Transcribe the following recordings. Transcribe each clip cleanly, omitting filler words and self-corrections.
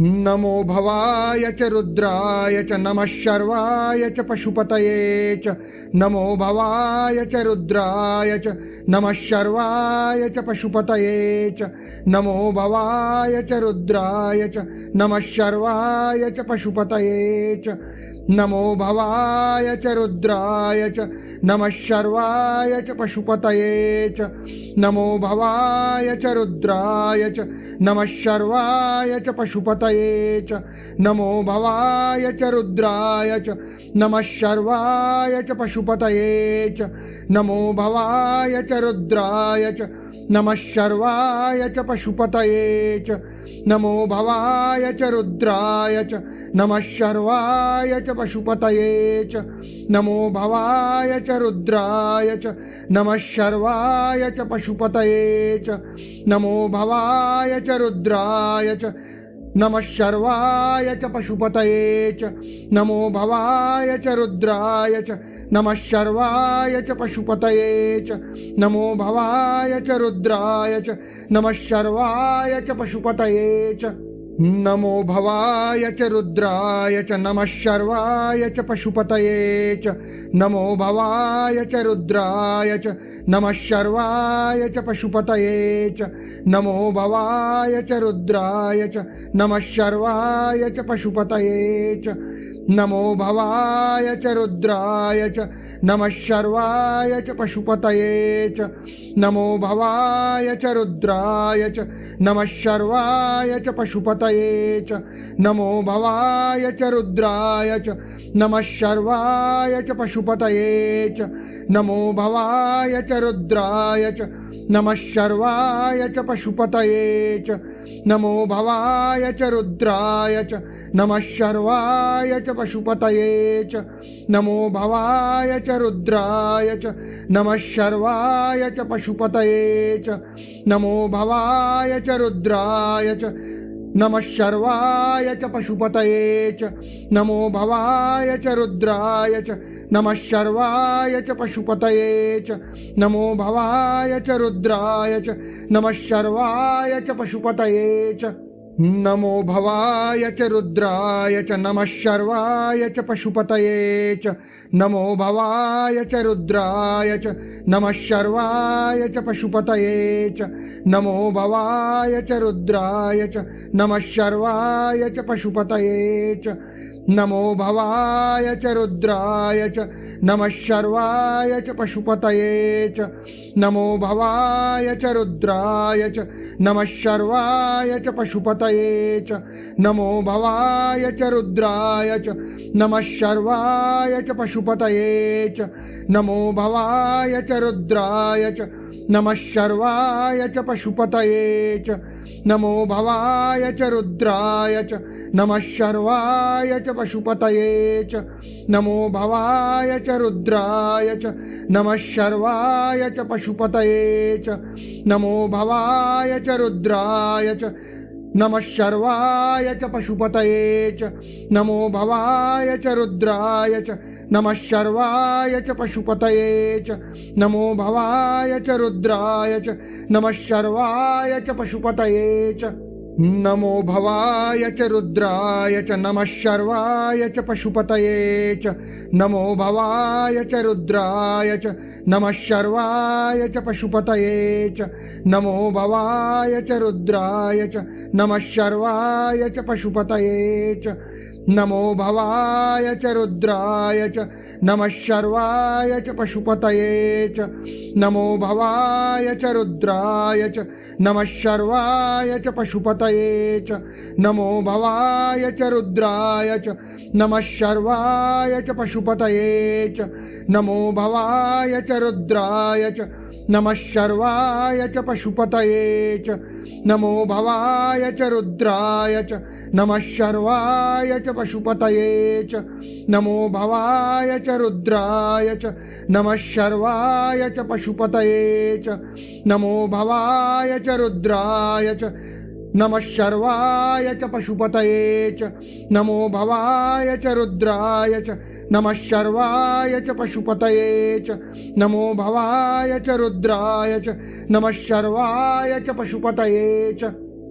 नमो भवाय च रुद्राय च नमः शर्वाय च पशुपतये च नमो भवाय च रुद्राय च नमः शर्वाय च पशुपतये च नमो भवाय च रुद्राय च नमः शर्वाय च पशुपतये च नमो भवाय च रुद्राय च नमः शर्वाय च पशुपतये च नमो भवाय च रुद्राय च नमः शर्वाय च पशुपतये च नमो भवाय च रुद्राय च नमः शर्वाय च पशुपतये च नमो भवाय च रुद्राय च नमः शर्वाय च पशुपतये च नमो भवाय च रुद्राय च नमः शर्वाय च पशुपतये च नमो भवाय च रुद्राय च नमः शर्वाय च पशुपतये च नमो भवाय च रुद्राय च नमः शर्वाय च पशुपतये च नमो भवाय च रुद्राय च नमः शर्वाय च पशुपतये च नमो भवाय च रुद्राय च नमः शर्वाय च पशुपतये च नमो भवाय च रुद्राय च नमः शर्वाय च पशुपतये च नमो भवाय च रुद्राय च नमः शर्वाय च पशुपतये च नमो भवाय च रुद्राय च नमः शर्वाय च पशुपतये च नमो भवाय च रुद्राय च नमः शर्वाय च पशुपतये च नमो भवाय च रुद्राय च नमः शर्वाय च पशुपतये च नमो भवाय च रुद्राय च नमः शर्वाय च पशुपतये च नमो भवाय च रुद्राय च नमः शर्वाय च पशुपतये च नमो भवाय च रुद्राय च नमः शर्वाय च पशुपतये च नमो भवाय च रुद्राय च नमः शर्वाय च पशुपतये च नमो भवाय च रुद्राय च नमः शर्वाय च पशुपतये च नमो भवाय च रुद्राय च नमः शर्वाय च पशुपतये च नमो भवाय च रुद्राय च नमः शर्वाय च पशुपतये च नमो भवाय च रुद्राय च नमः शर्वाय च पशुपतये च नमो भवाय च रुद्राय च नमः शर्वाय च पशुपतये च नमो भवाय च रुद्राय च नमः शर्वाय च पशुपतये च नमो भवाय च रुद्राय च नमः शर्वाय च पशुपतये च नमो भवाय च रुद्राय च नमः शर्वाय च पशुपतये च नमो भवाय च रुद्राय च नमः शर्वाय च पशुपतये च नमो भवाय च रुद्राय च नमः शर्वाय च पशुपतये च नमो भवाय च रुद्राय च नमः शर्वाय च पशुपतये च नमो भवाय च रुद्राय च नमः शर्वाय च पशुपतये च नमो भवाय च रुद्राय च नमः शर्वाय च पशुपतये च नमो भवाय च रुद्राय च नमः शर्वाय च पशुपतये च नमो भवाय च रुद्राय च नमः शर्वाय च पशुपतये च नमो भवाय च रुद्राय च नमः शर्वाय च पशुपतये च नमो भवाय च रुद्राय च नमः शर्वाय च पशुपतये च नमो भवाय च रुद्राय च नमः शर्वाय च पशुपतये च नमो भवाय च रुद्राय च नमः शर्वाय च पशुपतये च नमो भवाय च रुद्राय च नमः शर्वाय च पशुपतये च नमो भवाय च रुद्राय च नमः शर्वाय च पशुपतये च नमो भवाय च रुद्राय च नमः शर्वाय च पशुपतये च नमो भवाय च रुद्राय च नमः शर्वाय च पशुपतये च नमो भवाय च रुद्राय च नमः शर्वाय च पशुपतये च नमो भवाय च रुद्राय च नमः शर्वाय च पशुपतये च नमो भवाय च रुद्राय च नमः शर्वाय च पशुपतये च नमो भवाय च रुद्राय च नमः शर्वाय च पशुपतये च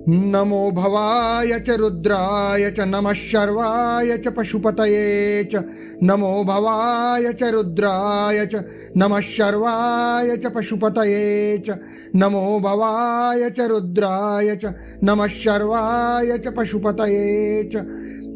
नमो भवाय च रुद्राय च नमः शर्वाय च पशुपतये च नमो भवाय च रुद्राय च नमः शर्वाय च पशुपतये च नमो भवाय च रुद्राय च नमः शर्वाय च पशुपतये च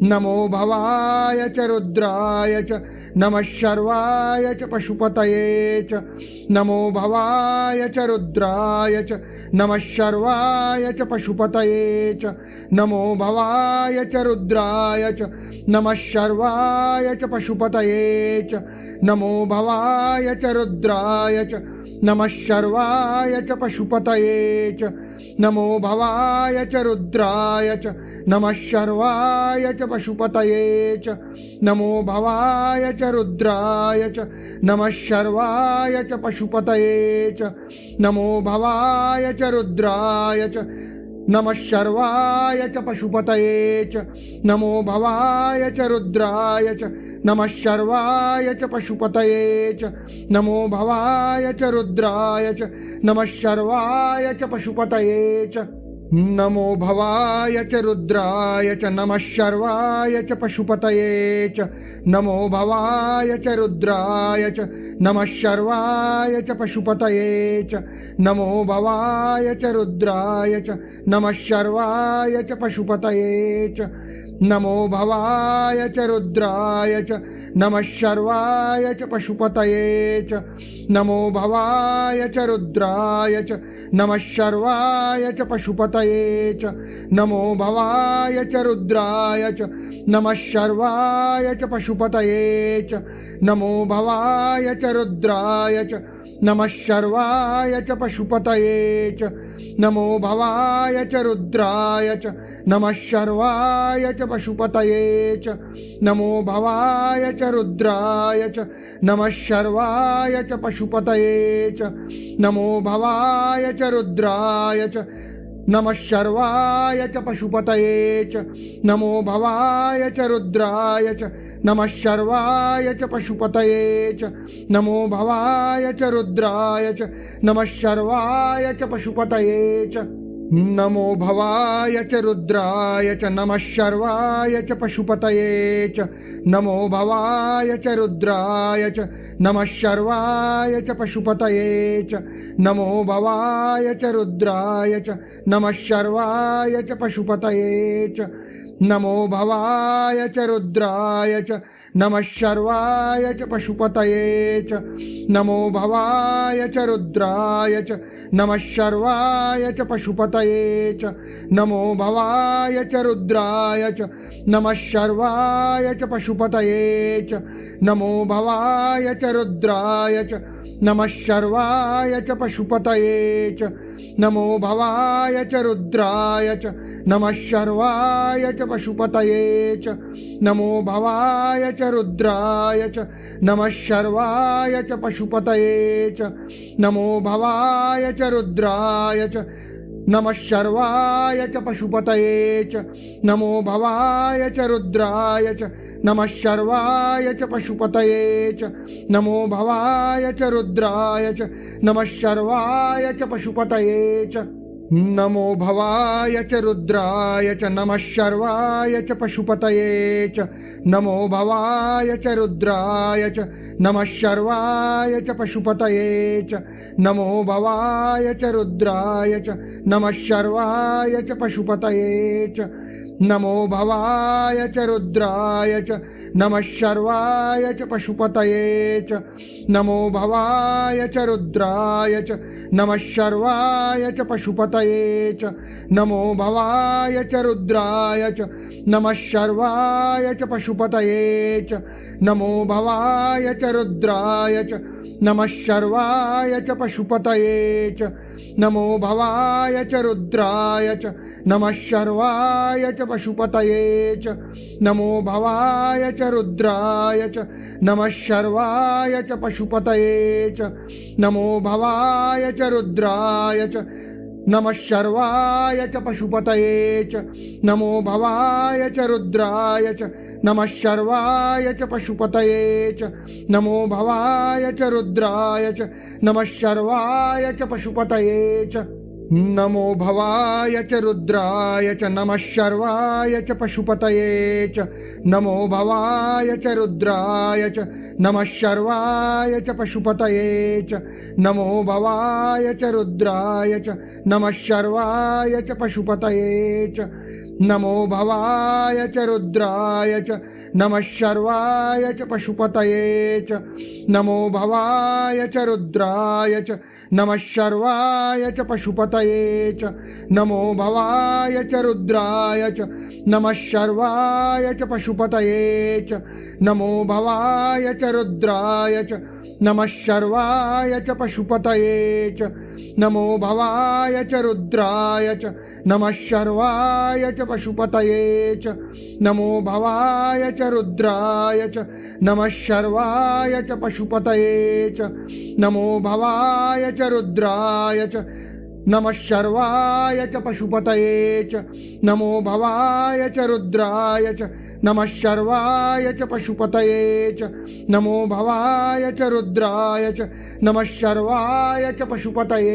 नमो भवाय च रुद्राय च नमः शर्वाय च पशुपतये च नमो भवाय च रुद्राय च नमः शर्वाय च पशुपतये च नमो भवाय च रुद्राय च नमः शर्वाय च पशुपतये च नमो भवाय च रुद्राय च नमः शर्वाय च पशुपतये च नमो भवाय च रुद्राय च नमः शर्वाय च पशुपतये च नमो भवाय च रुद्राय च नमः शर्वाय च पशुपतये च नमो भवाय च रुद्राय च नमः शर्वाय च पशुपतये च नमो भवाय च रुद्राय च नमः शर्वाय च पशुपतये च नमो भवाय च रुद्राय च नमः शर्वाय च पशुपतये च नमो भवाय च रुद्राय च नमः शर्वाय च पशुपतये च नमो भवाय च रुद्राय च नमः शर्वाय च पशुपतये च नमो भवाय च रुद्राय च नमः शर्वाय च पशुपतये च नमो भवाय च रुद्राय च नमः शर्वाय च पशुपतये च नमो भवाय च रुद्राय च नमः शर्वाय च पशुपतये च नमो भवाय च रुद्राय च नमः शर्वाय च पशुपतये च नमो भवाय च रुद्राय च नमः शर्वाय च पशुपतये च नमो भवाय च रुद्राय च नमः शर्वाय च पशुपतये च नमो भवाय च रुद्राय च नमः शर्वाय च पशुपतये च नमो भवाय च रुद्राय च नमः शर्वाय च पशुपतये च नमो भवाय च रुद्राय च नमः शर्वाय च पशुपतये च नमो भवाय च रुद्राय च नमः शर्वाय च पशुपतये च नमो भवाय च रुद्राय च नमः शर्वाय च पशुपतये च नमो भवाय च रुद्राय च नमः शर्वाय च पशुपतये च नमो भवाय च रुद्राय च नमः शर्वाय च पशुपतये च नमो भवाय च रुद्राय च नमः शर्वाय च पशुपतये च नमो भवाय च रुद्राय च नमः शर्वाय च पशुपतये च नमो भवाय च रुद्राय च नमः शर्वाय च पशुपतये च नमो भवाय च रुद्राय च नमः शर्वाय च पशुपतये च नमो भवाय च रुद्राय च नमः शर्वाय च पशुपतये च नमो भवाय च रुद्राय च नमः शर्वाय च पशुपतये च नमो भवाय च रुद्राय च नमः शर्वाय च पशुपतये च नमो भवाय च रुद्राय च नमः शर्वाय च पशुपतये च नमो भवाय च रुद्राय च नमः शर्वाय च पशुपतये च नमो भवाय च रुद्राय च नमः शर्वाय च पशुपतये च नमो भवाय च रुद्राय च नमः शर्वाय च पशुपतये च नमो भवाय च रुद्राय च नमः शर्वाय च पशुपतये च नमो भवाय च रुद्राय च नमः शर्वाय च पशुपतये च नमो भवाय च रुद्राय च नमः शर्वाय च पशुपतये च नमो भवाय च रुद्राय च नमः शर्वाय च पशुपतये च नमो भवाय च रुद्राय च नमः शर्वाय च पशुपतये च नमो भवाय च रुद्राय च नमः शर्वाय च पशुपतये च नमो भवाय च रुद्राय च नमः शर्वाय च पशुपतये च नमो भवाय च रुद्राय च नमः शर्वाय च पशुपतये च नमो भवाय च रुद्राय च नमः शर्वाय च पशुपतये च नमो भवाय च रुद्राय च नमः शर्वाय च पशुपतये च नमो भवाय च रुद्राय च नमः शर्वाय च पशुपतये च नमो भवाय च रुद्राय च नमः शर्वाय च पशुपतये च नमो भवाय च रुद्राय च नमः शर्वाय च पशुपतये च नमो भवाय च रुद्राय च नमः शर्वाय च पशुपतये च नमो भवाय च रुद्राय च नमः शर्वाय च पशुपतये च नमो भवाय च रुद्राय च नमः शर्वाय च पशुपतये च नमो भवाय च रुद्राय च नमः शर्वाय च पशुपतये च नमो भवाय च रुद्राय च नमः शर्वाय च पशुपतये च नमो भवाय च रुद्राय च नमः शर्वाय च पशुपतये च नमो भवाय च रुद्राय च नमः शर्वाय च पशुपतये च नमो भवाय च रुद्राय च नमः शर्वाय च पशुपतये च नमो भवाय च रुद्राय च नमः शर्वाय च पशुपतये